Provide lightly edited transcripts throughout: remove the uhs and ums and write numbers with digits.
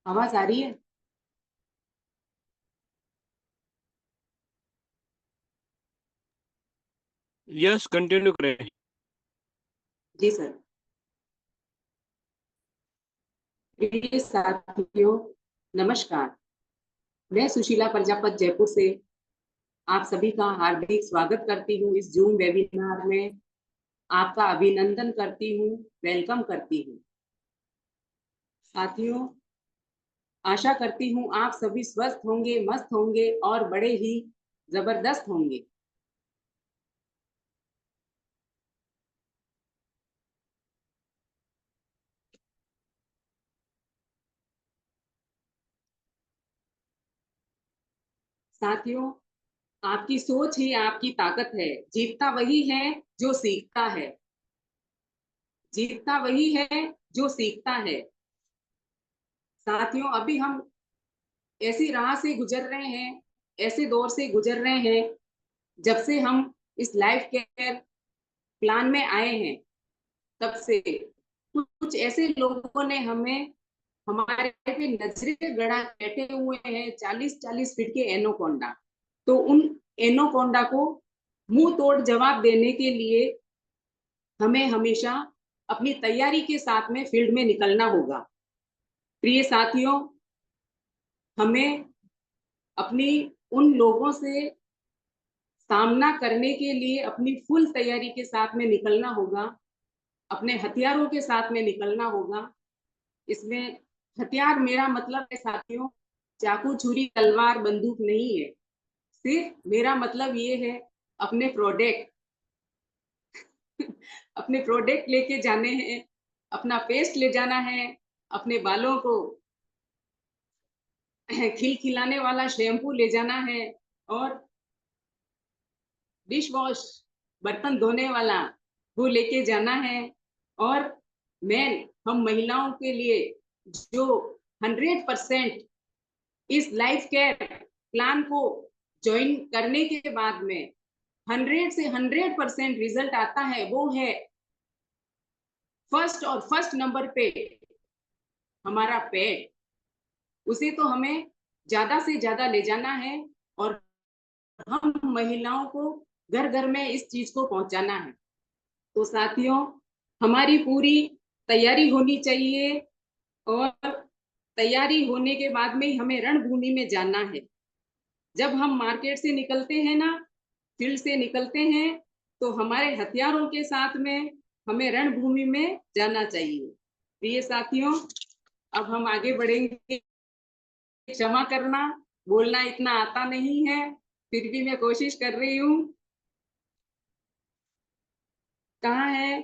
आवाज आ रही है? यस, कंटिन्यू करें। जी सर। प्रिय साथियों, नमस्कार। मैं सुशीला प्रजापत जयपुर से आप सभी का हार्दिक स्वागत करती हूँ इस जूम वेबिनार में। आपका अभिनंदन करती हूँ, वेलकम करती हूँ। साथियों, आशा करती हूँ आप सभी स्वस्थ होंगे, मस्त होंगे और बड़े ही जबरदस्त होंगे। साथियों, आपकी सोच ही आपकी ताकत है। जीतता वही है जो सीखता है। जीतता वही है जो सीखता है। साथियों, अभी हम ऐसी राह से गुजर रहे हैं, ऐसे दौर से गुजर रहे हैं जब से हम इस लाइफ केयर प्लान में आए हैं। तब से कुछ ऐसे लोगों ने हमें हमारे पे नजरें गड़ा बैठे हुए हैं, 40-40 फीट के एनोकोंडा। तो उन एनोकोंडा को मुंह तोड़ जवाब देने के लिए हमें हमेशा अपनी तैयारी के साथ में फील्ड में निकलना होगा। प्रिय साथियों, हमें अपनी उन लोगों से सामना करने के लिए अपनी फुल तैयारी के साथ में निकलना होगा। अपने हथियारों के साथ में निकलना होगा। इसमें हथियार मेरा मतलब है साथियों, चाकू छुरी तलवार बंदूक नहीं है। सिर्फ मेरा मतलब ये है अपने प्रोडक्ट अपने प्रोडक्ट लेके जाने हैं। अपना पेस्ट ले जाना है, अपने बालों को खिलखिलाने वाला शैम्पू ले जाना है, और डिश वॉश बर्तन धोने वाला वो लेके जाना है। और हम महिलाओं के लिए जो 100% इस लाइफ केयर प्लान को ज्वाइन करने के बाद में 100 से 100% रिजल्ट आता है, वो है फर्स्ट नंबर पे हमारा पेट। उसे तो हमें ज्यादा से ज्यादा ले जाना है और हम महिलाओं को घर घर में इस चीज को पहुंचाना है। तो साथियों, हमारी पूरी तैयारी होनी चाहिए, और तैयारी होने के बाद में हमें रणभूमि में जाना है। जब हम मार्केट से निकलते हैं ना, फील्ड से निकलते हैं, तो हमारे हथियारों के साथ में हमें रणभूमि में जाना चाहिए। प्रिय साथियों, अब हम आगे बढ़ेंगे। क्षमा करना, बोलना इतना आता नहीं है, फिर भी मैं कोशिश कर रही हूँ। कहाँ है,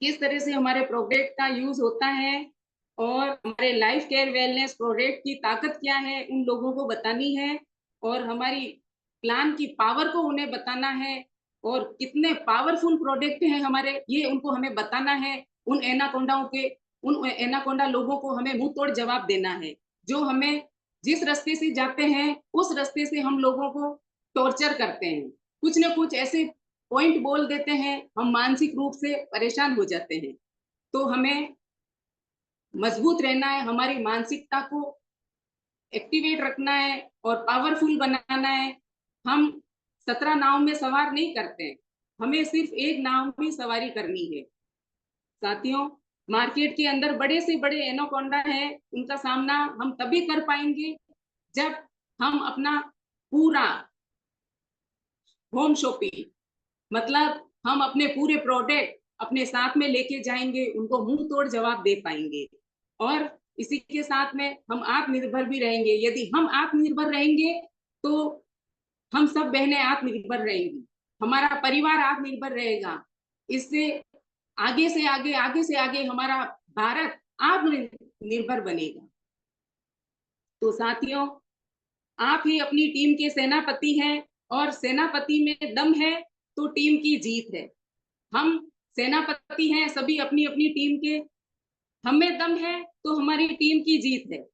किस तरह से हमारे प्रोडक्ट का यूज होता है और हमारे लाइफ केयर वेलनेस प्रोडक्ट की ताकत क्या है, उन लोगों को बतानी है। और हमारी प्लान की पावर को उन्हें बताना है, और कितने पावरफुल प्रोडक्ट हैं हमारे, ये उनको हमें बताना है। उन एनाकोंडा लोगों को हमें मुंह तोड़ जवाब देना है, जो हमें जिस रास्ते से जाते हैं उस रास्ते से हम लोगों को टॉर्चर करते हैं। कुछ ना कुछ ऐसे पॉइंट बोल देते हैं, हम मानसिक रूप से परेशान हो जाते हैं। तो हमें मजबूत रहना है, हमारी मानसिकता को एक्टिवेट रखना है और पावरफुल बनाना है। हम 17 नाव में सवार नहीं करते हैं, हमें सिर्फ एक नाव में सवारी करनी है। साथियों, मार्केट के अंदर बड़े से बड़े एनाकोंडा है, उनका सामना हम तभी कर पाएंगे जब हम अपना पूरा होम शॉपिंग, मतलब हम अपने पूरे प्रोडक्ट अपने साथ में लेके जाएंगे, उनको मुंह तोड़ जवाब दे पाएंगे। और इसी के साथ में हम आत्मनिर्भर भी रहेंगे। यदि हम आत्मनिर्भर रहेंगे तो हम सब बहनें आत्मनिर्भर रहेंगी, हमारा परिवार आत्मनिर्भर रहेगा। इससे आगे से आगे हमारा भारत आत्मनिर्भर बनेगा। तो साथियों, आप ही अपनी टीम के सेनापति हैं, और सेनापति में दम है तो टीम की जीत है। हम सेनापति हैं सभी अपनी अपनी टीम के, हमें दम है तो हमारी टीम की जीत है।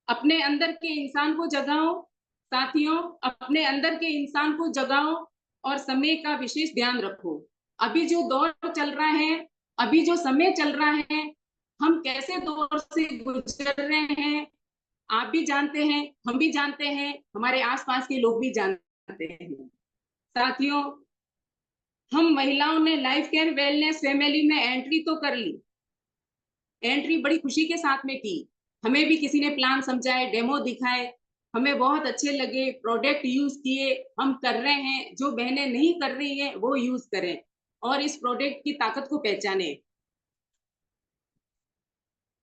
अपने अंदर के इंसान को जगाओ साथियों, अपने अंदर के इंसान को जगाओ, और समय का विशेष ध्यान रखो। अभी जो दौर चल रहा है, अभी जो समय चल रहा है, हम कैसे दौर से गुजर रहे हैं, आप भी जानते हैं, हम भी जानते हैं, हमारे आसपास के लोग भी जानते हैं। साथियों, हम महिलाओं ने लाइफ केयर वेलनेस फैमिली में एंट्री तो कर ली, एंट्री बड़ी खुशी के साथ में की। हमें भी किसी ने प्लान समझाए, डेमो दिखाए, हमें बहुत अच्छे लगे, प्रोडक्ट यूज किए, हम कर रहे हैं। जो बहनें नहीं कर रही हैं वो यूज करें और इस प्रोडक्ट की ताकत को पहचाने।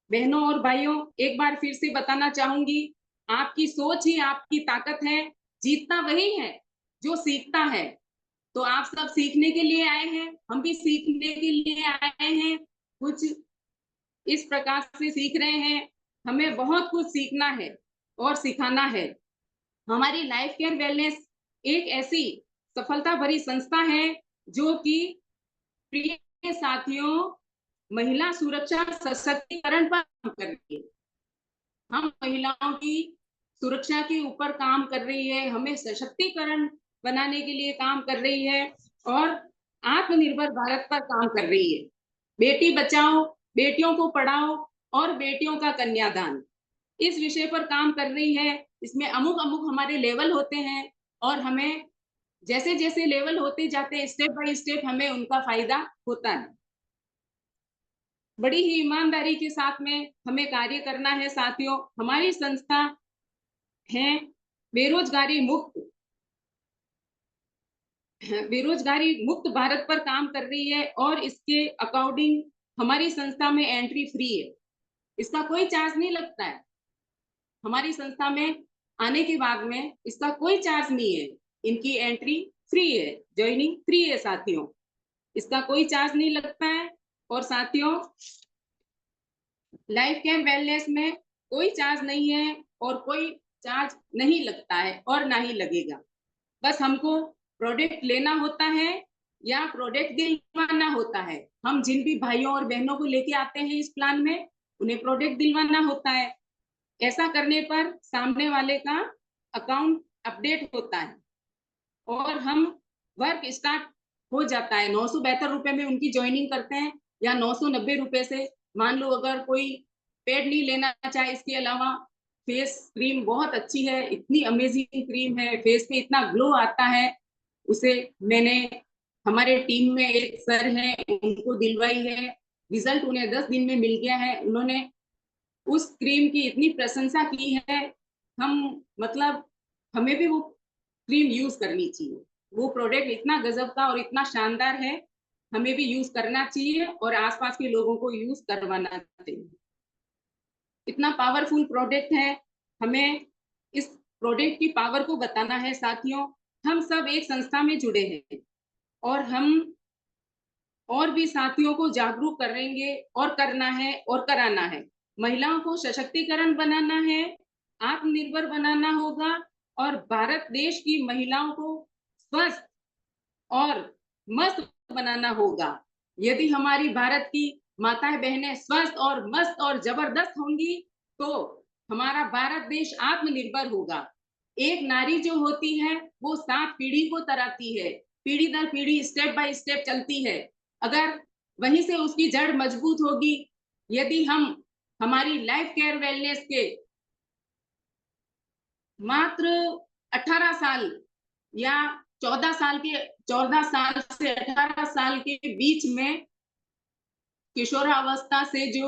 बहनों और भाइयों, एक बार फिर से बताना चाहूंगी, आपकी सोच ही आपकी ताकत है। जीतता वही है जो सीखता है। तो आप सब सीखने के लिए आए हैं, हम भी सीखने के लिए आए हैं, कुछ इस प्रकार से सीख रहे हैं। हमें बहुत कुछ सीखना है और सिखाना है। हमारी लाइफ केयर वेलनेस एक ऐसी सफलता भरी संस्था है जो कि प्रिय साथियों, महिला सुरक्षा सशक्तिकरण पर काम कर रही है। हम महिलाओं की सुरक्षा के ऊपर काम कर रही है, हमें सशक्तिकरण बनाने के लिए काम कर रही है और आत्मनिर्भर भारत पर काम कर रही है। बेटी बचाओ, बेटियों को पढ़ाओ और बेटियों का कन्यादान, इस विषय पर काम कर रही है। इसमें अमुक अमुक हमारे लेवल होते हैं और हमें जैसे जैसे लेवल होते जाते हैं, स्टेप बाय स्टेप हमें उनका फायदा होता है। बड़ी ही ईमानदारी के साथ में हमें कार्य करना है। साथियों, हमारी संस्था है बेरोजगारी मुक्त भारत पर काम कर रही है और इसके अकॉर्डिंग हमारी संस्था में एंट्री फ्री है, इसका कोई चार्ज नहीं लगता है। हमारी संस्था में आने के बाद में इसका कोई चार्ज नहीं है, इनकी एंट्री फ्री है, ज्वाइनिंग फ्री है साथियों, इसका कोई चार्ज नहीं लगता है। और साथियों, लाइफ केयर वेलनेस में कोई चार्ज नहीं है और कोई चार्ज नहीं लगता है और ना ही लगेगा। बस हमको प्रोडक्ट लेना होता है या प्रोडक्ट दिलवाना होता है। हम जिन भी भाइयों और बहनों को लेके आते हैं इस प्लान में, उन्हें प्रोडक्ट दिलवाना होता है। ऐसा करने पर सामने वाले का अकाउंट अपडेट होता है और हम वर्क स्टार्ट हो जाता है। 972 में उनकी ज्वाइनिंग करते हैं या 990 से। मान लो अगर कोई पेड नहीं लेना चाहे, इसके अलावा फेस क्रीम बहुत अच्छी है, इतनी अमेजिंग क्रीम है, फेस पे इतना ग्लो आता है, उसे मैंने हमारे टीम में एक सर है उनको दिलवाई है, रिजल्ट उन्हें 10 दिन में मिल गया है। उन्होंने उस क्रीम की इतनी प्रशंसा की है, हम मतलब हमें भी वो क्रीम यूज करनी चाहिए। वो प्रोडक्ट इतना गजब का और इतना शानदार है, हमें भी यूज करना चाहिए और आसपास के लोगों को यूज करवाना चाहिए। इतना पावरफुल प्रोडक्ट है, हमें इस प्रोडक्ट की पावर को बताना है। साथियों, हम सब एक संस्था में जुड़े हैं और हम और भी साथियों को जागरूक करेंगे और करना है और कराना है। महिलाओं को सशक्तिकरण बनाना है, आत्मनिर्भर बनाना होगा और भारत देश की महिलाओं को स्वस्थ और मस्त बनाना होगा। यदि हमारी भारत की माताएं बहनें स्वस्थ और मस्त और जबरदस्त होंगी तो हमारा भारत देश आत्मनिर्भर होगा। एक नारी जो होती है वो 7 पीढ़ी को तराती है, पीढ़ी दर पीढ़ी स्टेप बाय स्टेप चलती है। अगर वहीं से उसकी जड़ मजबूत होगी, यदि हम हमारी लाइफ केयर वेलनेस के मात्र 18 साल या 14 साल से 18 साल के बीच में किशोरावस्था से जो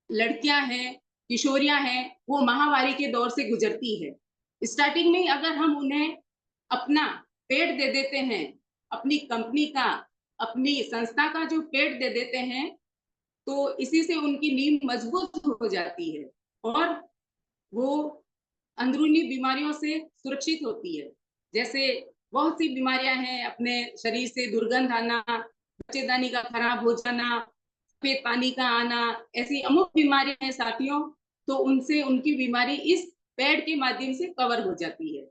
लड़कियां हैं, किशोरियां हैं, वो माहवारी के दौर से गुजरती है। स्टार्टिंग में अगर हम उन्हें अपना पेड दे देते हैं, अपनी कंपनी का, अपनी संस्था का जो पेड दे देते हैं, तो इसी से उनकी नींव मजबूत हो जाती है और वो अंदरूनी बीमारियों से सुरक्षित होती है। जैसे बहुत सी बीमारियां हैं, अपने शरीर से दुर्गंध आना, बच्चेदानी का खराब हो जाना, सफेद पानी का आना, ऐसी अमुक बीमारियां हैं साथियों, तो उनसे उनकी बीमारी इस पैड के माध्यम से कवर हो जाती है।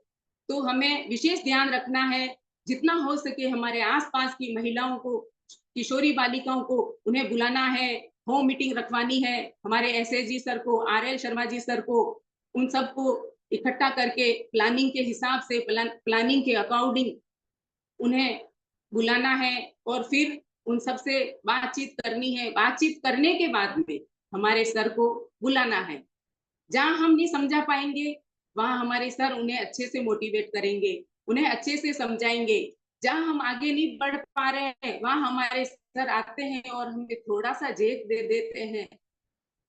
तो हमें विशेष ध्यान रखना है, जितना हो सके हमारे आसपास की महिलाओं को, किशोरी बालिकाओं को उन्हें बुलाना है, होम मीटिंग रखवानी है। हमारे एसएसजी सर को, आरएल शर्मा जी सर को, उन सबको इकट्ठा करके प्लानिंग के हिसाब से, प्लानिंग के अकॉर्डिंग उन्हें बुलाना है और फिर उन सबसे बातचीत करनी है। बातचीत करने के बाद में हमारे सर को बुलाना है। जहां हम नहीं समझा पाएंगे वहां हमारे सर उन्हें अच्छे से मोटिवेट करेंगे, उन्हें अच्छे से समझाएंगे। जहां हम आगे नहीं बढ़ पा रहे हैं वहां हमारे सर आते हैं और हमें थोड़ा सा जेक दे देते हैं,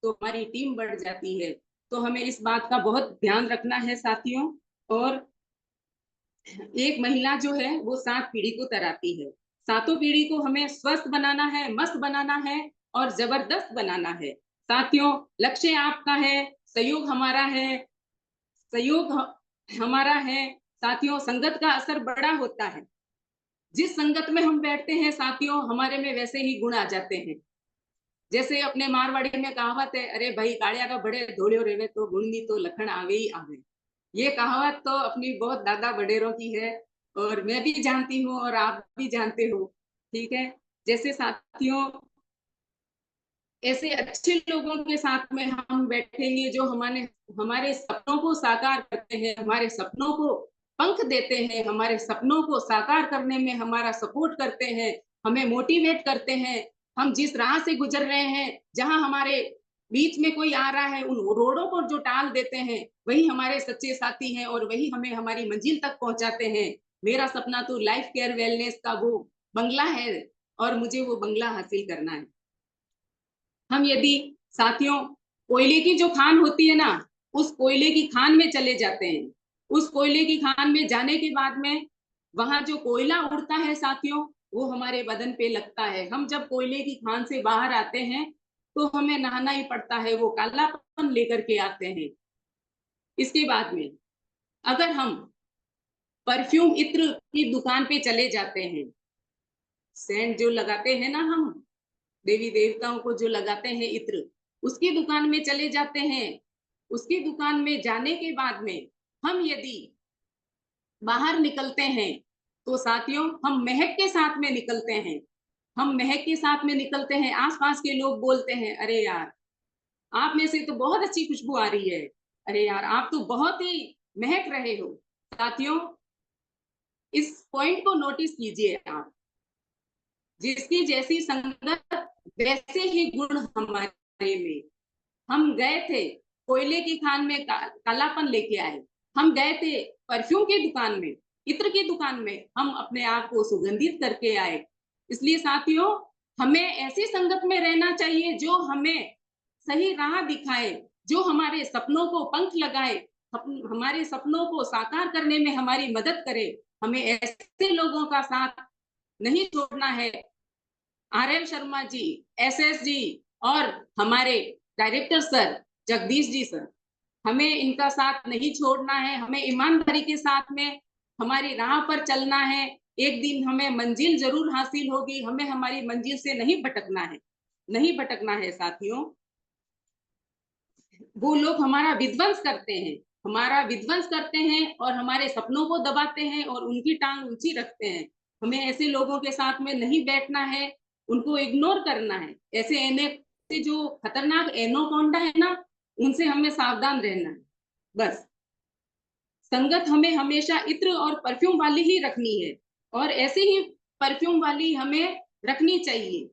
तो हमारी टीम बढ़ जाती है। तो हमें इस बात का बहुत ध्यान रखना है साथियों। और एक महिला जो है वो 7 पीढ़ी को तराती है। 7 पीढ़ी को हमें स्वस्थ बनाना है, मस्त बनाना है और जबरदस्त बनाना है। साथियों, लक्ष्य आपका है, सहयोग हमारा है, सहयोग हमारा है। साथियों, संगत का असर बड़ा होता है। जिस संगत में हम बैठते हैं साथियों, हमारे में वैसे ही गुण आ जाते हैं। जैसे अपने मारवाड़ी में कहावत है, अरे भाई कालिया का बड़े धोड़ियो रेवे तो गुणनी तो लखन आवे ही आवे। ये कहावत तो अपनी बहुत दादा बड़ेरों की है और मैं भी जानती हूँ और आप भी जानते हो। ठीक है। जैसे साथियों, ऐसे अच्छे लोगों के साथ में हम बैठेंगे जो हमारे हमारे सपनों को साकार करते हैं, हमारे सपनों को पंख देते हैं, हमारे सपनों को साकार करने में हमारा सपोर्ट करते हैं, हमें मोटिवेट करते हैं। हम जिस राह से गुजर रहे हैं, जहां हमारे बीच में कोई आ रहा है, उन रोडों को जो टाल देते हैं, वही हमारे सच्चे साथी हैं और वही हमें हमारी मंजिल तक पहुंचाते हैं। मेरा सपना तो लाइफ केयर वेलनेस का वो बंगला है और मुझे वो बंगला हासिल करना है। हम यदि साथियों कोयले की जो खान होती है ना, उस कोयले की खान में चले जाते हैं। उस कोयले की खान में जाने के बाद में वहां जो कोयला उड़ता है साथियों, वो हमारे बदन पे लगता है। हम जब कोयले की खान से बाहर आते हैं तो हमें नहाना ही पड़ता है, वो कालापन लेकर के आते हैं। इसके बाद में अगर हम परफ्यूम इत्र की दुकान पे चले जाते हैं, सेंट जो लगाते हैं ना हम देवी देवताओं को जो लगाते हैं इत्र, उसकी दुकान में चले जाते हैं। उसकी दुकान में जाने के बाद में हम यदि बाहर निकलते हैं तो साथियों हम महक के साथ में निकलते हैं। हम महक के साथ में निकलते हैं, आसपास के लोग बोलते हैं, अरे यार आप में से तो बहुत अच्छी खुशबू आ रही है, अरे यार आप तो बहुत ही महक रहे हो। साथियों, इस पॉइंट को नोटिस कीजिए आप। जिसकी जैसी संगत वैसे ही गुण हमारे में। हम गए थे कोयले की खान में कालापन लेके आए, हम गए थे परफ्यूम की दुकान में, इत्र की दुकान में, हम अपने आप को सुगंधित करके आए। इसलिए साथियों, हमें ऐसी संगत में रहना चाहिए जो हमें सही राह दिखाए, जो हमारे सपनों को पंख लगाए, हमारे सपनों को साकार करने में हमारी मदद करे। हमें ऐसे लोगों का साथ नहीं छोड़ना है। RM शर्मा जी, SS जी और हमारे director sir Jagdish ji sir, हमें इनका साथ नहीं छोड़ना है। हमें ईमानदारी के साथ में हमारी राह पर चलना है। एक दिन हमें मंजिल जरूर हासिल होगी, हमें हमारी मंजिल से नहीं भटकना है, नहीं भटकना है साथियों। वो लोग हमारा विध्वंस करते हैं, हमारा विध्वंस करते हैं और हमारे सपनों को दबाते हैं और उनकी टांग ऊंची रखते हैं। हमें ऐसे लोगों के साथ में नहीं बैठना है, उनको इग्नोर करना है। ऐसे एने से जो खतरनाक एनोकोंडा है ना, उनसे हमें सावधान रहना है। बस संगत हमें हमेशा इत्र और परफ्यूम वाली ही रखनी है और ऐसी ही परफ्यूम वाली हमें रखनी चाहिए।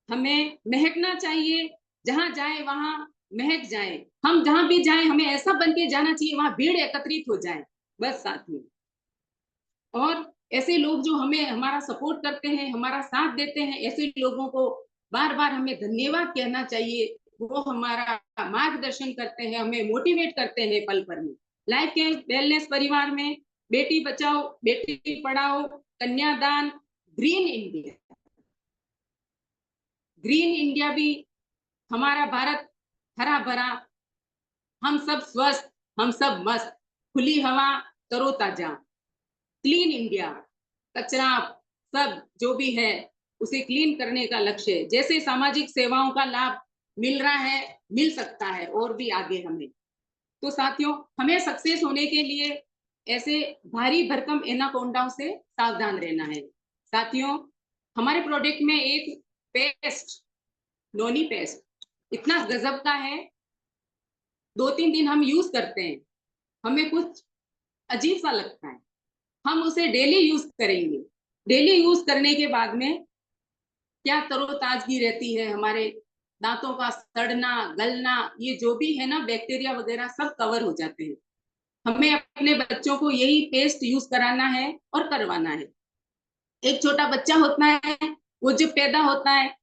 हमें महकना चाहिए, जहां जाए वहां महक जाए। हम जहां भी जाए हमें ऐसा बन के जाना चाहिए वहां भीड़ एकत्रित हो जाए। बस साथ में और ऐसे लोग जो हमें हमारा सपोर्ट करते हैं, हमारा साथ देते हैं, ऐसे लोगों को बार बार हमें धन्यवाद कहना चाहिए। वो हमारा मार्गदर्शन करते हैं, हमें मोटिवेट करते हैं पल पर में। लाइफ के वेलनेस परिवार में बेटी बचाओ बेटी पढ़ाओ, कन्यादान, ग्रीन इंडिया। ग्रीन इंडिया भी हमारा भारत हरा भरा, हम सब स्वस्थ, हम सब मस्त, खुली हवा, तरोताजा, क्लीन इंडिया। कचरा सब जो भी है उसे क्लीन करने का लक्ष्य है। जैसे सामाजिक सेवाओं का लाभ मिल रहा है, मिल सकता है और भी आगे हमें। तो साथियों, हमें सक्सेस होने के लिए ऐसे भारी भरकम एनाकोंडाओं से सावधान रहना है। साथियों, हमारे प्रोडक्ट में एक पेस्ट, नोनी पेस्ट, इतना गजब का है। 2-3 दिन हम यूज करते हैं, हमें कुछ अजीब सा लगता है। हम उसे डेली यूज करेंगे। डेली यूज करने के बाद में क्या तरोताजगी रहती है, हमारे दांतों का सड़ना गलना, ये जो भी है ना बैक्टीरिया वगैरह सब कवर हो जाते हैं। हमें अपने बच्चों को यही पेस्ट यूज कराना है और करवाना है। एक छोटा बच्चा होता है, वो जब पैदा होता है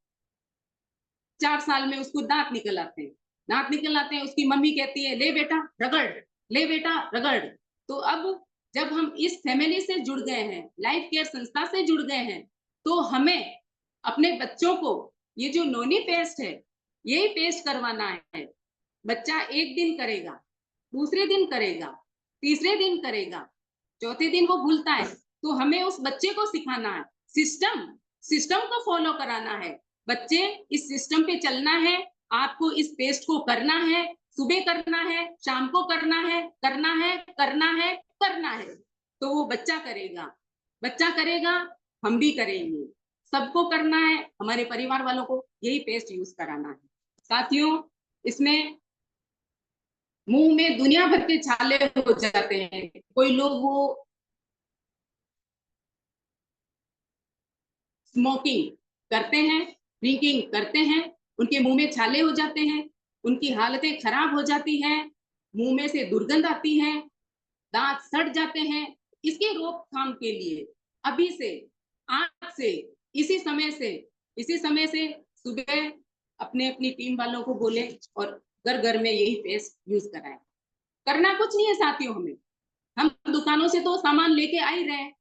4 साल में उसको दांत निकल आते हैं। दांत निकल आते हैं, उसकी मम्मी कहती है ले बेटा रगड़, ले बेटा रगड़। तो अब जब हम इस फैमिली से जुड़ गए हैं, लाइफ केयर संस्था से जुड़ गए हैं, तो हमें अपने बच्चों को ये जो नोनी पेस्ट है यही पेस्ट करवाना है। बच्चा एक दिन करेगा, दूसरे दिन करेगा, तीसरे दिन करेगा, चौथे दिन वो भूलता है। तो हमें उस बच्चे को सिखाना है, सिस्टम सिस्टम को फॉलो कराना है। बच्चे इस सिस्टम पे चलना है, आपको इस पेस्ट को करना है, सुबह करना है, शाम को करना है, करना है, करना है, करना है। तो वो बच्चा करेगा, बच्चा करेगा, हम भी करेंगे, सबको करना है, हमारे परिवार वालों को यही पेस्ट यूज कराना है। साथियों, इसमें मुंह में दुनिया भर के छाले हो जाते हैं। कोई लोग वो स्मोकिंग करते हैं, ड्रिंकिंग करते हैं, उनके मुंह में छाले हो जाते हैं, उनकी हालतें खराब हो जाती हैं, मुंह में से दुर्गंध आती है, दांत सड़ जाते हैं। इसकी रोकथाम के लिए अभी से, आज से, इसी समय से इसी समय से सुबह अपने अपनी टीम वालों को बोले और घर घर में यही पेस्ट यूज कराएं। करना कुछ नहीं है साथियों, हमें हम दुकानों से तो सामान लेके आ ही रहे हैं,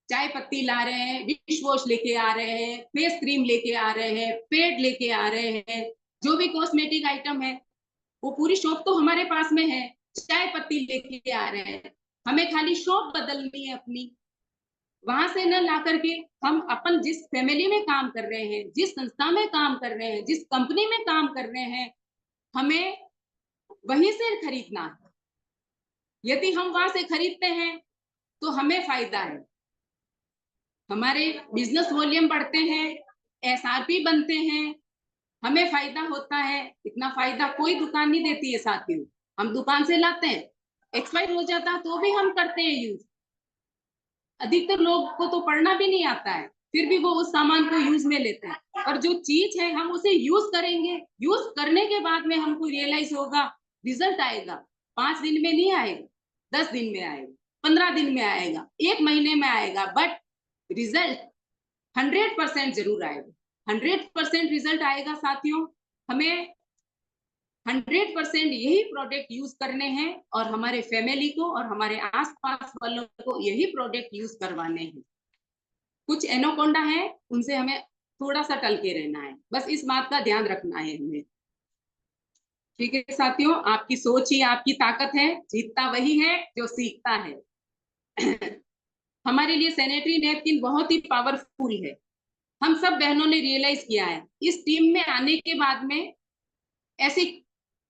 चाय पत्ती ला रहे हैं, डिश वॉश लेके आ रहे हैं, फेस क्रीम लेके आ रहे हैं, पैड लेके आ रहे हैं, जो भी कॉस्मेटिक आइटम है वो पूरी शॉप तो हमारे पास में है। चाय पत्ती लेके आ रहे हैं, हमें खाली शॉप बदलनी है अपनी। वहां से न ला करके हम अपन जिस फैमिली में काम कर रहे हैं, जिस संस्था में काम कर रहे हैं, जिस कंपनी में काम कर रहे हैं, हमें वहीं से खरीदना है। यदि हम वहां से खरीदते हैं तो हमें फायदा है, हमारे बिजनेस वॉल्यूम बढ़ते हैं, एसआरपी बनते हैं, हमें फायदा होता है। इतना फायदा कोई दुकान नहीं देती है साथियों। हम दुकान से लाते हैं, एक्सपायर हो जाता तो भी हम करते हैं यूज। अधिकतर लोग को तो पढ़ना भी नहीं आता है, फिर भी वो उस सामान को यूज में लेते हैं। और जो चीज है हम उसे यूज करेंगे, यूज करने के बाद में हमको रियलाइज होगा, रिजल्ट आएगा। 5 दिन में नहीं आएगा, 10 दिन में आएगा, 15 दिन में आएगा, 1 महीने में आएगा, बट रिजल्ट 100% जरूर आएगा। 100% रिजल्ट आएगा साथियों। हमें 100% यही प्रोडक्ट यूज करने हैं और हमारे फैमिली को और हमारे आसपास वालों को यही प्रोडक्ट यूज करवाने हैं। कुछ एनोकोंडा है, उनसे हमें थोड़ा सा टल के रहना है, बस इस बात का ध्यान रखना है हमें। ठीक है साथियों, आपकी सोच ही आपकी ताकत है, जीतता वही है जो सीखता है। हमारे लिए सैनिटरी नैपकिन बहुत ही पावरफुल है। हम सब बहनों ने रियलाइज किया है इस टीम में आने के बाद में। ऐसी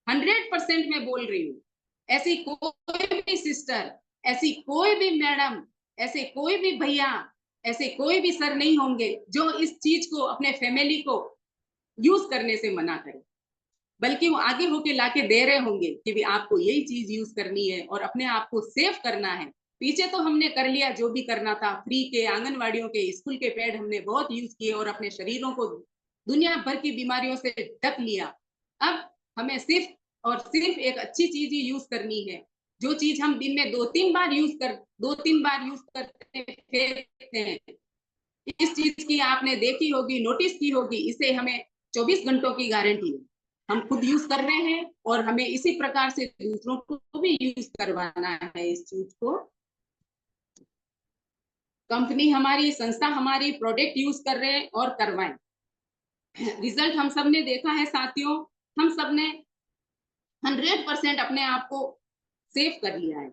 100% मैं बोल रही हूँ, ऐसी कोई भी सिस्टर, ऐसी कोई भी मैडम, ऐसे कोई भी भैया, ऐसे कोई भी सर नहीं होंगे जो इस चीज को अपने फैमिली को यूज करने से मना करे, बल्कि वो आगे होके लाके दे रहे होंगे कि भी आपको यही चीज यूज करनी है और अपने आप को सेफ करना है। पीछे तो हमने कर लिया जो भी करना था, फ्री के, आंगनवाड़ियों के, स्कूल के पैड हमने बहुत यूज किए और अपने शरीरों को दुनिया भर की बीमारियों से ढक लिया। अब हमें सिर्फ और सिर्फ एक अच्छी चीज ही यूज करनी है, जो चीज हम दिन में 2-3 बार यूज करते फेंकते हैं। इस चीज की आपने देखी होगी, नोटिस की होगी, इसे हमें 24 घंटों की गारंटी है। हम खुद यूज कर रहे हैं और हमें इसी प्रकार से दूसरों को भी यूज करवाना है इस चीज को। कंपनी हमारी, संस्था हमारी प्रोडक्ट यूज कर रहे हैं और करवाएं। रिजल्ट हम सब ने देखा है साथियों, हम सब ने 100% अपने आप को सेव कर लिया है।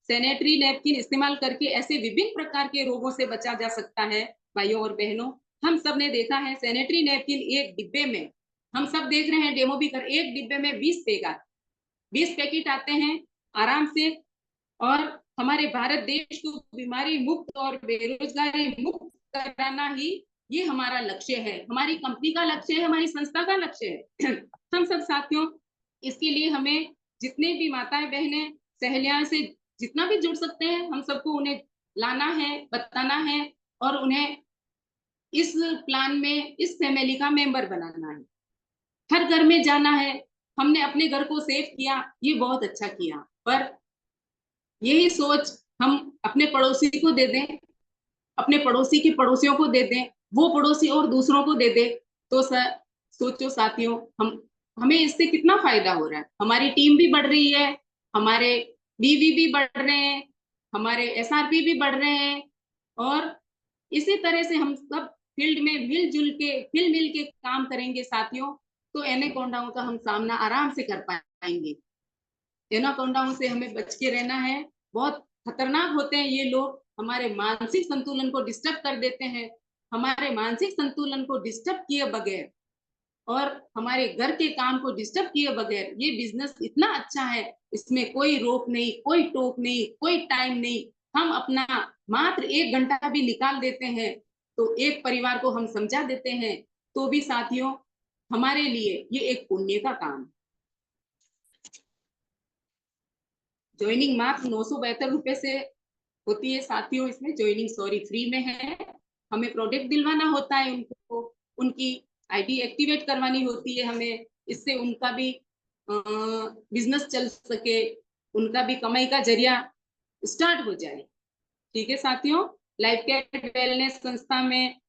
सैनिटरी नैपकिन इस्तेमाल करके ऐसे विभिन्न प्रकार के रोगों से बचा जा सकता है। भाइयों और बहनों, हम सब ने देखा है सैनिटरी नैपकिन एक डिब्बे में, हम सब देख रहे हैं, डेमो भी कर, एक डिब्बे में 20 पैकेट आते हैं आराम से। और हमारे भारत देश को बीमारी मुक्त और बेरोजगारी मुक्त कराना ही ये हमारा लक्ष्य है, हमारी कंपनी का लक्ष्य है, हमारी संस्था का लक्ष्य है। हम सब साथियों, इसके लिए हमें जितने भी माताएं बहनें सहेलियां से जितना भी जुड़ सकते हैं, हम सबको उन्हें लाना है, बताना है और उन्हें इस प्लान में इस फैमिली का मेंबर बनाना है, हर घर में जाना है। हमने अपने घर को सेव किया, ये बहुत अच्छा किया, पर यही सोच हम अपने पड़ोसी को दे दें, अपने पड़ोसी के पड़ोसियों को दे दें, वो पड़ोसी और दूसरों को दे दे, तो सोचो साथियों, हमें इससे कितना फायदा हो रहा है। हमारी टीम भी बढ़ रही है, हमारे बीवी भी बढ़ रहे हैं, हमारे एसआरपी भी बढ़ रहे हैं, और इसी तरह से हम सब फील्ड में मिल मिल के काम करेंगे साथियों, तो एनाकोंडाओं का हम सामना आराम से कर पाएंगे। एनाकोंडाओं से हमें बच के रहना है, बहुत खतरनाक होते हैं ये लोग, हमारे मानसिक संतुलन को डिस्टर्ब कर देते हैं। हमारे मानसिक संतुलन को डिस्टर्ब किए बगैर और हमारे घर के काम को डिस्टर्ब किए बगैर ये बिजनेस इतना अच्छा है, इसमें कोई रोक नहीं, कोई टोक नहीं, कोई टाइम नहीं। हम अपना मात्र 1 घंटा भी निकाल देते हैं, तो एक परिवार को हम समझा देते हैं, तो भी साथियों हमारे लिए ये एक पुण्य का काम। ज्वाइनिंग मात्र 972 रुपए से होती है साथियों, इसमें ज्वाइनिंग सॉरी फ्री में है। हमें प्रोडक्ट दिलवाना होता है उनको, उनकी आईडी एक्टिवेट करवानी होती है हमें, इससे उनका भी बिजनेस चल सके, उनका भी कमाई का जरिया स्टार्ट हो जाए। ठीक है साथियों, लाइफ केयर वेलनेस संस्था में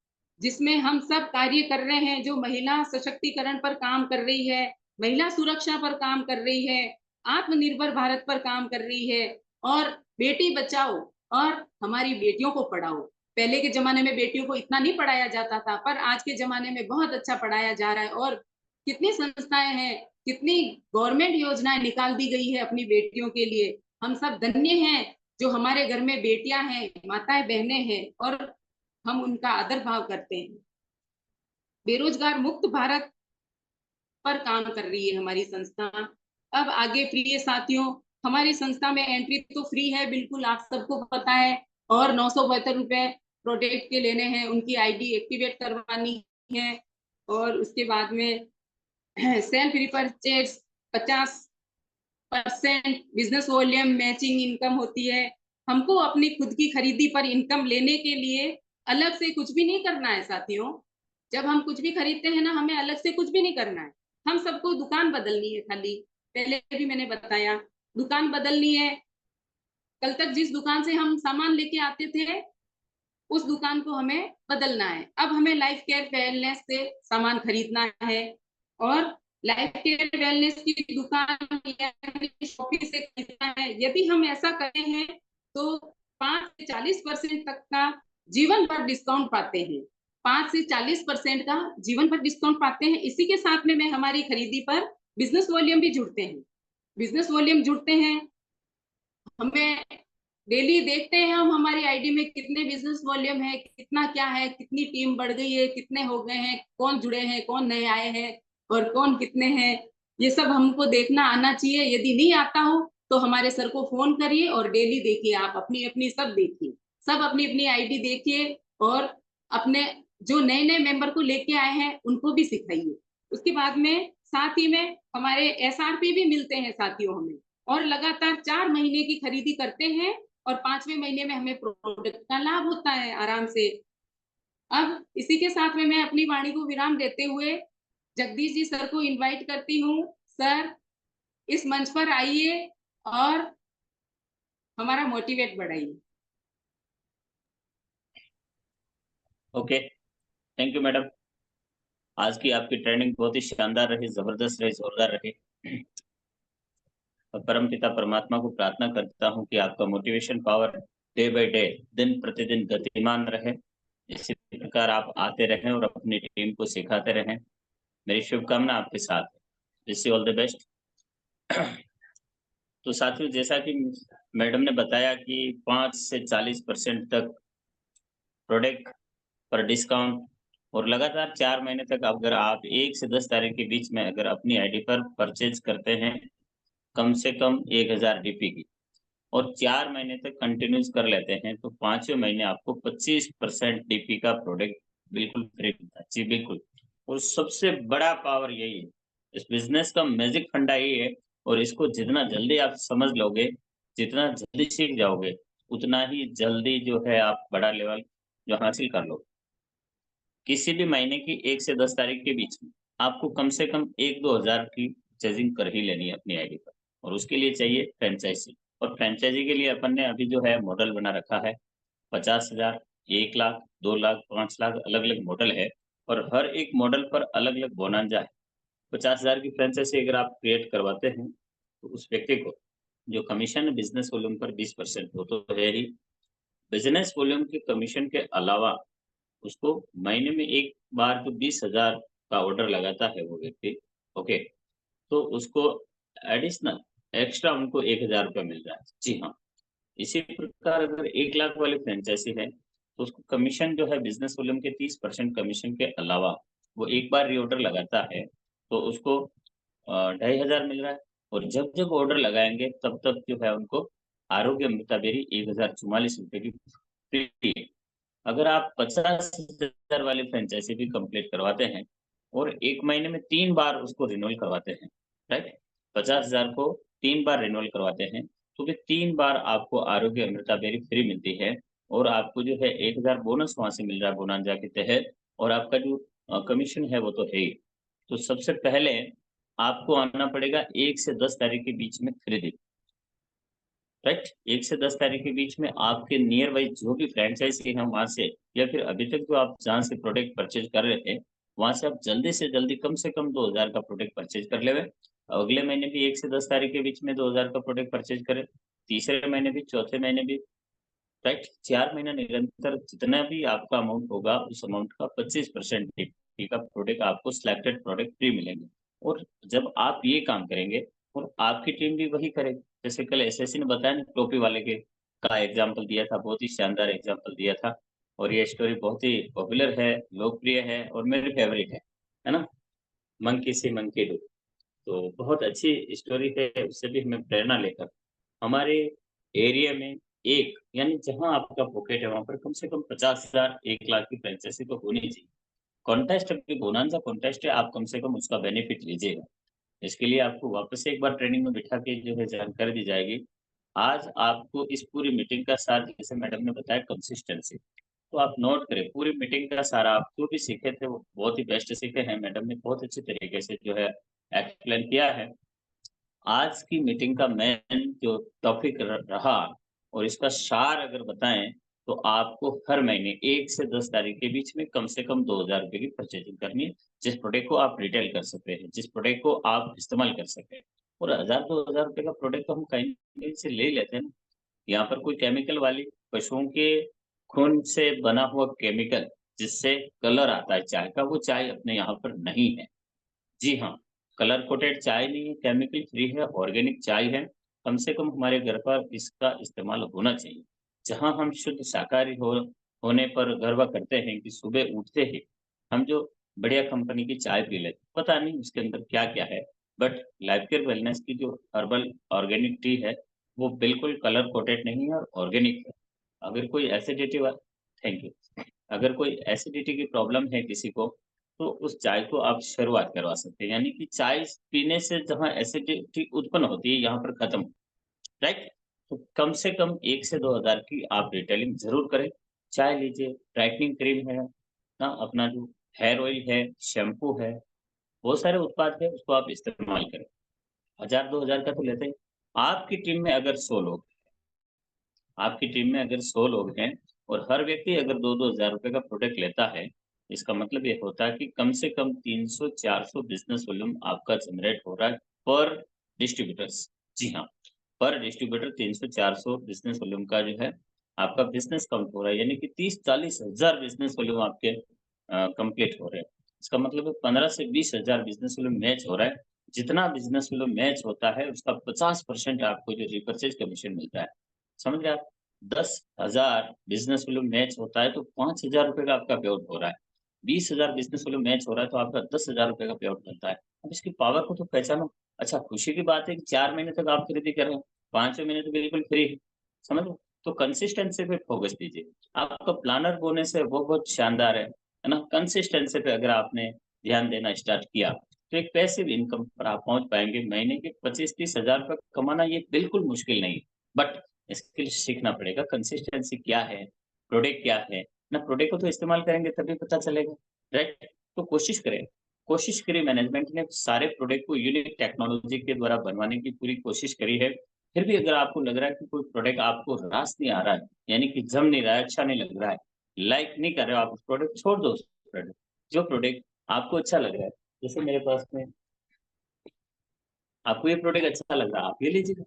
जिसमें हम सब कार्य कर रहे हैं, जो महिला सशक्तिकरण पर काम कर रही है, महिला सुरक्षा पर काम कर रही है, आत्मनिर्भर भारत पर काम कर रही है, और बेटी बचाओ और हमारी बेटियों को पढ़ाओ। पहले के जमाने में बेटियों को इतना नहीं पढ़ाया जाता था, पर आज के जमाने में बहुत अच्छा पढ़ाया जा रहा है, और कितनी संस्थाएं हैं, कितनी गवर्नमेंट योजनाएं निकाल दी गई है अपनी बेटियों के लिए। हम सब धन्य हैं जो हमारे घर में बेटियां हैं, माताएं बहनें हैं, और हम उनका आदर भाव करते हैं। बेरोजगार मुक्त भारत पर काम कर रही है हमारी संस्था। अब आगे प्रिय साथियों, हमारी संस्था में एंट्री तो फ्री है, बिल्कुल आप सबको पता है, और 972 रुपए प्रोडक्ट के लेने हैं, उनकी आईडी एक्टिवेट करवानी है, और उसके बाद में self repurchase 50% business volume matching income होती है। हमको अपनी खुद की खरीदी पर इनकम लेने के लिए अलग से कुछ भी नहीं करना है साथियों। जब हम कुछ भी खरीदते हैं ना, हमें अलग से कुछ भी नहीं करना है, हम सबको दुकान बदलनी है खाली। पहले भी मैंने बताया, दुकान बदलनी है। कल तक जिस दुकान से हम सामान लेके आते थे, उस दुकान को हमें बदलना है। अब हमें लाइफ केयर वेलनेस से सामान खरीदना है, और लाइफ केयर वेलनेस की दुकान या शॉपिंग से खरीदना है। यदि हम ऐसा करते हैं तो 5 से 40% तक का जीवन पर डिस्काउंट पाते हैं, 5 से 40% का जीवन पर डिस्काउंट पाते हैं। इसी के साथ में हमारी खरीदी पर बिजनेस वॉल्यूम भी जुड़ते हैं, बिजनेस वॉल्यूम जुड़ते हैं। हमें डेली देखते हैं हम हमारी आईडी में कितने बिजनेस वॉल्यूम है, कितना क्या है, कितनी टीम बढ़ गई है, कितने हो गए हैं, कौन जुड़े हैं, कौन नए आए हैं, और कौन कितने हैं। ये सब हमको देखना आना चाहिए। यदि नहीं आता हो तो हमारे सर को फोन करिए, और डेली देखिए, आप अपनी अपनी सब देखिए, सब अपनी अपनी आईडी देखिए, और अपने जो नए नए मेंबर को लेके आए हैं उनको भी सिखाइए। उसके बाद में साथ ही में हमारे एसआरपी भी मिलते हैं साथियों हमें, और लगातार 4 महीने की खरीदी करते हैं, और 5वें महीने में हमें प्रोडक्ट का लाभ होता है आराम से। अब इसी के साथ में मैं अपनी वाणी को विराम देते हुए जगदीश जी सर को इनवाइट करती हूँ। सर, इस मंच पर आइए और हमारा मोटिवेट बढ़ाइए। Okay, thank you madam. आज की आपकी ट्रेनिंग बहुत ही शानदार रही, जबरदस्त रही, जोरदार रही। और परमपिता परमात्मा को प्रार्थना करता हूँ कि आपका motivation power day by day, दिन प्रतिदिन गतिमान रहे। इसी प्रकार आप आते रहें और अपनी टीम को सिखाते रहें। मेरी शुभकामना आपके साथ है। Wish you all the best. तो साथियों, जैसा कि मैडम ने बताया कि 5 से 40% तक प्रोडक्ट पर डिस्काउंट, और लगातार 4 महीने तक अगर आप 1 से 10 तारीख के बीच में अगर अपनी आईडी पर परचेज करते हैं कम से कम 1000 डीपी की, और 4 महीने तक कंटिन्यूस कर लेते हैं, तो 5वें महीने आपको 25% डीपी का प्रोडक्ट बिल्कुल फ्री मिलता है। जी बिल्कुल। और सबसे बड़ा पावर यही है, इस बिजनेस का मैजिक फंडा यही है, और इसको जितना जल्दी आप समझ लोगे, जितना जल्दी सीख जाओगे, उतना ही जल्दी जो है आप बड़ा लेवल जो हासिल कर लोगे। किसी भी महीने की 1 से 10 तारीख के बीच में आपको कम से कम 1-2 हज़ार की परचेज़िंग कर ही लेनी है अपनी आईडी पर, और उसके लिए चाहिए फ्रैंचाइज़ी। और फ्रैंचाइज़ी के लिए अपन ने अभी जो है मॉडल बना रखा है 50,000, 1 लाख, 2 लाख, 5 लाख अलग-अलग मॉडल है, और हर एक मॉडल पर अलग-अलग बोनांजा है। 50,000 की फ्रैंचाइज़ी अगर आप क्रिएट करवाते हैं, तो उस व्यक्ति को जो कमीशन बिज़नेस वॉल्यूम पर 20% वो तो है ही। बिज़नेस वॉल्यूम के कमीशन के अलावा उसको महीने में एक बार जो 20,000 का ऑर्डर लगाता है वो व्यक्ति, ओके, तो उसको एडिशनल एक्स्ट्रा उनको ₹1,000 मिल रहा है। जी हाँ, इसी प्रकार अगर 1 लाख वाली फ्रैंचाइज़ी है, तो उसको कमीशन जो है बिज़नेस वॉल्यूम के 30% कमीशन के अलावा वो एक बार रीऑर्डर लगाता है, तो उसको 2,500 मिल रहा है, और जब-जब ऑर्डर लगाएँगे तब-तब जो है उनको आरोग्य अमृता बेरी ₹1,044 की फ्री है। अगर आप 50,000 वाली फ्रैंचाइज़ी भी कंप्लीट करवाते हैं और 1 महीने में 3 बार उसको रिन्यूअल करवाते हैं, राइट? 50,000 को 3 बार रिन्यूअल करवाते हैं, तो भी 3 बार आपको आरोग्य अमृता बेरी फ्री मिलती है, और आपको जो है 1,000 बोनस वहाँ से मिल रहा है बोनांजा के तहत, और आपका जो कमीशन है वो तो है ही। तो सबसे पहले आपको आना पड़ेगा 1 से 10 तारीख के बीच में खरीदी, राइट? 1 से 10 तारीख के बीच में आपके नियर बाय जो भी फ्रैंचाइज़ी है वहाँ से, या फिर अभी तक जो आप जहाँ से प्रोडक्ट परचेज़ कर रहे थे, वहाँ से आप जल्दी से जल्दी कम से कम 2,000 का प्रोडक्ट परचेज़ कर लेवे। अगले महीने भी 1 से 10 तारीख के बीच में 2,000 का प्रोडक्ट परचेज़ करें, तीसरे महीने भी, चौथे महीने भी, राइट? 4 महीना निरंतर जितना भी आपका अमाउंट होगा, उस अमाउंट का 25% डी का प्रोडक्ट आपको सिलेक्टेड प्रोडक्ट फ्री मिलेंगे। और जब आप ये काम करेंगे और आपकी टीम भी वही करेगी। जैसे कल एसएससी ने बताया ना, टोपी वाले के का एग्ज़ाम्पल दिया था, बहुत ही शानदार एग्ज़ाम्पल दिया था, और ये स्टोरी बहुत ही पॉपुलर है, लोकप्रिय है और मेरी फ़ेवरेट है ना? Monkey C monkey do. तो बहुत अच्छी स्टोरी है, उससे भी हमें प्रेरणा लेकर हमारे एरिया में एक, यानी जहाँ आपका पॉकेट है वहाँ पर कम से कम 50,000, 1 लाख की फ्रैंचाइज़ी तो होनी चाहिए। कॉन्टेस्ट अभी बोनांज़ा कॉन्टेस्ट है, आप कम से कम उसका बेनिफिट लीजिएगा। इसके लिए आपको वापस से एक बार ट्रेनिंग में बिठा के जो है जानकारी दी जाएगी। आज आपको इस पूरी मीटिंग का सार, जैसे मैडम ने बताया, कंसिस्टेंसी, तो आप नोट करें पूरी मीटिंग का सारा, आप जो भी सीखे थे वो बहुत ही बेस्ट सीखे हैं। मैडम ने बहुत अच्छे तरीके से जो है एक्सप्लेन किया है। आज की मीटिंग का मेन जो टॉपिक रहा, और इसका सार अगर बताएँ, तो आपको हर महीने 1 से 10 तारीख के बीच में कम से कम ₹2,000 की परचेज़िंग करनी है, जिस प्रोडक्ट को आप रिटेल कर सकते हैं, जिस प्रोडक्ट को आप इस्तेमाल कर सकते हैं। और 1000 ₹2,000 का प्रोडक्ट तो हम कहीं कहीं से ले लेते हैं ना। यहाँ पर कोई केमिकल वाली, पशुओं के खून से बना हुआ केमिकल जिससे कलर आता है चाय का, वो चाय अपने यहाँ पर नहीं है। जी हाँ, कलर कोटेड चाय नहीं है, केमिकल फ्री है, ऑर्गेनिक चाय है। कम से कम हमारे घर पर इसका इस्तेमाल होना चाहिए। जहाँ हम शुद्ध शाकाहारी होने पर गर्व करते हैं कि सुबह उठते ही हम जो बढ़िया कंपनी की चाय पी लेते हैं। पता नहीं उसके अंदर क्या-क्या है, बट लाइफ केयर वेलनेस की जो हर्बल ऑर्गेनिक टी है, वो बिल्कुल कलर कोटेड नहीं है और ऑर्गेनिक है। अगर कोई एसिडिटी वा थैंक यू। अगर कोई एसिडिटी की प्रॉब्लम है किसी को, तो उस चाय को आप शुरुआत करवा सकते हैं। यानी कि चाय पीने से जहाँ एसिडिटी उत्पन्न होती है, यहाँ पर खत्म, राइट? तो कम से कम 1 से 2,000 की आप रिटेलिंग ज़रूर करें। चाय लीजिए, ब्राइटनिंग क्रीम है ना, अपना जो हेयर ऑयल है, शैम्पू है, बहुत सारे उत्पाद हैं, उसको आप इस्तेमाल करें। 1000 2,000 का तो लेते ही। आपकी टीम में अगर 100 लोग आपकी टीम में अगर 100 लोग हैं और हर व्यक्ति अगर 2-2 हज़ार रुपए का प्रोडक्ट लेता है, इसका मतलब ये होता है कि कम से कम 300-400 बिज़नेस वॉल्यूम आपका जनरेट हो रहा है पर डिस्ट्रीब्यूटर्स। जी हाँ, पर डिस्ट्रीब्यूटर 300-400 बिज़नेस वॉल्यूम का जो है आपका बिज़नेस काउंट हो रहा है, यानी कि 30-40 हज़ार बिज़नेस वॉल्यूम आपके कंप्लीट हो रहे हैं। इसका मतलब है 15 से 20 हज़ार बिज़नेस वॉल्यूम मैच हो रहा है। जितना बिज़नेस वॉल्यूम मैच होता है, उसका 50% आपको जो रीपर्चेज़ कमीशन मिलता है। समझ रहे आप? 10,000 बिज़नेस वॉल्यूम मैच होता है तो ₹5,000 का आपका पे आउट हो रहा है। 20,000 बिज़नेस वॉल्यूम मैच हो रहा है तो आपका ₹10,000 का पे आउट बनता है। अब इसकी पावर को तो पहचानो। अच्छा, खुशी की बात है कि 4 महीने तक आप खरीदी कर रहे हो, 5वें महीने तो बिल्कुल फ्री है। समझ रहे हो? तो कंसिस्टेंसी पे फोकस दीजिए। आपका प्लानर बोनस है वो बहुत शानदार है ना? कंसिस्टेंसी पे अगर आपने ध्यान देना स्टार्ट किया, तो एक पैसिव इनकम पर आप पहुँच पाएँगे। महीने के 25-30 हज़ार रुपए कमाना ये बिल्कुल मुश्किल नहीं है। बट स्किल सीखना पड़ेगा, कंसिस्टेंसी क्या है, प्रोडक्ट क्या है, ना प्रोडक्ट को तो इस्तेमाल करेंगे तभी पता चलेगा। राइट? तो कोशिश करें मैनेजमेंट ने सारे प्रोडक्ट को यूनिक टेक्नोलॉजी के द्वारा बनवाने की पूरी कोशिश करी है। फिर भी अगर आपको लग रहा है कि कोई प्रोडक्ट आपको रास नहीं आ रहा है, यानी कि जम नहीं रहा है, अच्छा नहीं लग रहा है, लाइक नहीं कर रहे हो आप उस प्रोडक्ट, छोड़ दो उस प्रोडक्ट। जो प्रोडक्ट आपको अच्छा लग रहा है, जैसे मेरे पास में आपको ये प्रोडक्ट अच्छा लग रहा है, आप ये लीजिएगा।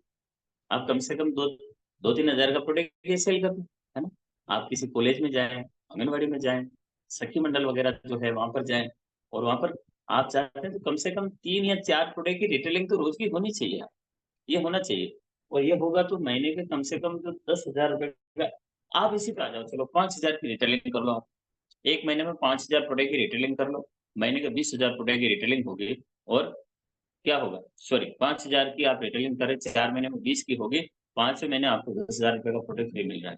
आप कम से कम 2-3 हज़ार का प्रोडक्ट ये सेल कर दो, है ना? आप किसी कॉलेज में जाएँ, आंगनवाड़ी में जाएँ, सखी मंडल वगैरह जो है वहाँ पर जाएँ और वहाँ पर आप चाहते हैं तो कम से कम 3 या 4 प्रोडक्ट की रिटेलिंग तो रोज़ की होनी चाहिए। ये होना चाहिए और ये होगा तो महीने के कम से कम जो 10,000 रुपए का आप इसी पे आ जाओ, चलो 5,000 की रिटेलिंग कर लो आप। 1 महीने में 5,000 प्रोडक्ट की रिटेलिंग कर लो, महीने के 20,000 प्रोडक्ट की रिटेलिंग होगी और क्या होगा? सॉरी 5,000 की आप रिटेलिंग करें, 4 महीने में 20 की होगी, 5वें महीने आपको 10,000 रुपए का प्रोडक्ट फ्री मिल रहा है।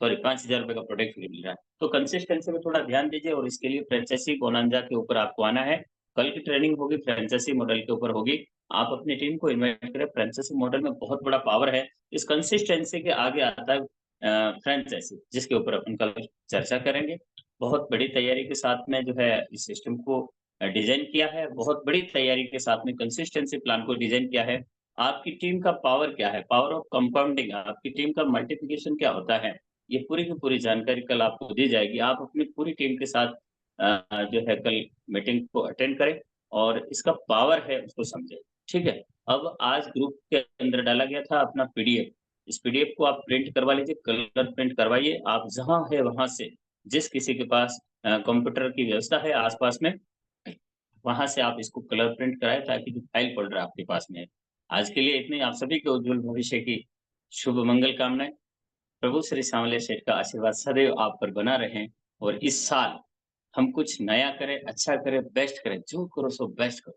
सॉरी 5,000 रुपए का प्रोडक्ट फ्री मिल रहा है। तो कंसिस्टेंसी में थोड़ा ध्यान दीजिए और इसके लिए फ्रैंचाइज़ी बोनांजा के ऊपर आपको आना है। कल की ट्रेनिंग होगी फ्रैंचाइज़ी मॉडल के ऊपर होगी। आप अपनी टीम को इन्वाइट करें, फ्रैंचाइज़ी मॉडल में बहुत बड़ा पावर है। इस कंसिस्टेंसी के आगे आता है फ्रैंचाइज़ी जिसके ऊपर अपन कल चर्चा करेंगे। बहुत बड़ी तैयारी के साथ में जो है इस सिस्टम को डिज़ाइन किया है, बहुत बड़ी तैयारी के साथ में कंसिस्टेंसी प्लान को डिज़ाइन किया है। आपकी टीम का पावर क्या है? पावर ऑफ कंपाउंडिंग आपकी टीम का मल्टीप्लिकेशन क्या होता है? ये पूरी की पूरी जानकारी कल आपको दी जाएगी। आप अपनी पूरी टीम के साथ जो है कल मीटिंग को अटेंड करें और इसका पावर है उसको समझें, ठीक है? अब आज ग्रुप के अंदर डाला गया था अपना पीडीएफ। इस पीडीएफ को आप प्रिंट करवा लीजिए, कलर प्रिंट करवाइए। आप जहाँ है वहाँ से जिस किसी के पास कंप्यूटर की व्यवस्था है आस-पास में, वहाँ से आप इसको कलर प्रिंट कराएँ ताकि जो फाइल फ़ोल्डर आपके पास में है। आज के लिए इतना ही, आप सभी के उज्ज्वल भविष्य की शुभ मंगल कामनाएँ। प्रभु श्री सांवले सेठ का आशीर्वाद सदैव आप पर बना रहे और इस साल हम कुछ नया करें, अच्छा करें, बेस्ट करें, जो करो सो बेस्ट करो।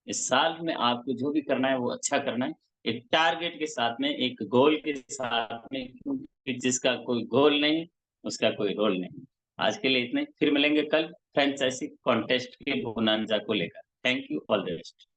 इस साल में आपको जो भी करना है वो अच्छा करना है। एक टारगेट के साथ में, एक गोल के साथ में, क्योंकि जिसका कोई गोल नहीं, उसका कोई रोल नहीं। आज के लिए इतना ही, फिर मिलेंगे कल फ्रेंचाइज़ी कॉन्टेस्ट के बोनांजा को लेकर। Thank you, all the best.